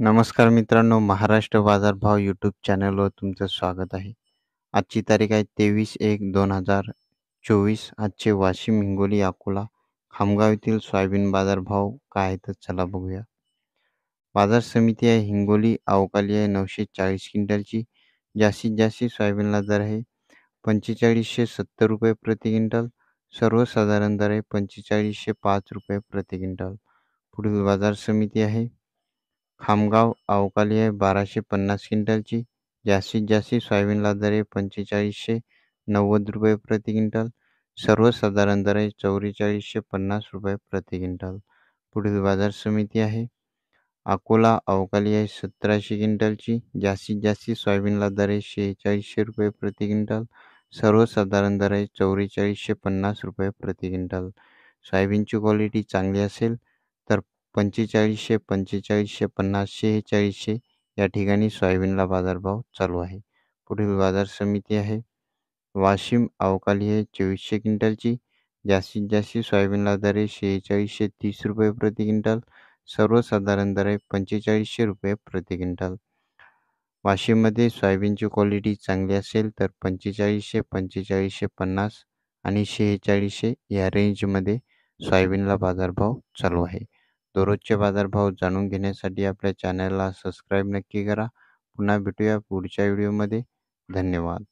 नमस्कार मित्रांनो, महाराष्ट्र बाजारभाव यूट्यूब चॅनलवर तुमचं स्वागत आहे. आजची तारीख आहे 23/1/2024. आजचे वाशिम, हिंगोली, अकोला, खामगाव येथील सोयाबीन बाजारभाव काय आहेत तर चला बघूया. बाजार समिती आहे हिंगोली, अवकाली आहे 940 क्विंटलची. जास्तीत जास्त सोयाबीनला दर आहे ₹4570 प्रति क्विंटल. सर्वसाधारण दर आहे ₹4505 प्रति क्विंटल. पुढील बाजार समिती आहे खामगाव, अवकाली आहे 1250 क्विंटलची. जास्तीत जास्त सोयाबीनला दर आहे ₹4590 प्रति क्विंटल. सर्वसाधारण दर आहे ₹4450 प्रति क्विंटल. पुढील बाजार समिती आहे अकोला, अवकाली आहे 1700 क्विंटलची. जास्तीत जास्त सोयाबीनला दर आहे ₹4600 प्रति क्विंटल. सर्वसाधारण दर आहे ₹4450 प्रति क्विंटल. सोयाबीनची क्वालिटी चांगली असेल तर 4500, 4550, 4600 या ठिकाणी सोयाबीनला बाजारभाव चालू आहे. पुढील बाजार समिती आहे वाशिम, अवकाली आहे 2400 क्विंटलची. जास्तीत जास्त सोयाबीनला दर आहे ₹4630 प्रति क्विंटल. सर्वसाधारण दर आहे ₹4500 प्रति क्विंटल. वाशिममध्ये सोयाबीनची क्वालिटी चांगली असेल तर 4500, 4550 आणि 4600 या रेंजमध्ये सोयाबीनला बाजारभाव चालू आहे. दररोजचे बाजारभाव जाणून घेण्यासाठी आपल्या चॅनलला सबस्क्राईब नक्की करा. पुन्हा भेटूया पुढच्या व्हिडिओमध्ये. धन्यवाद.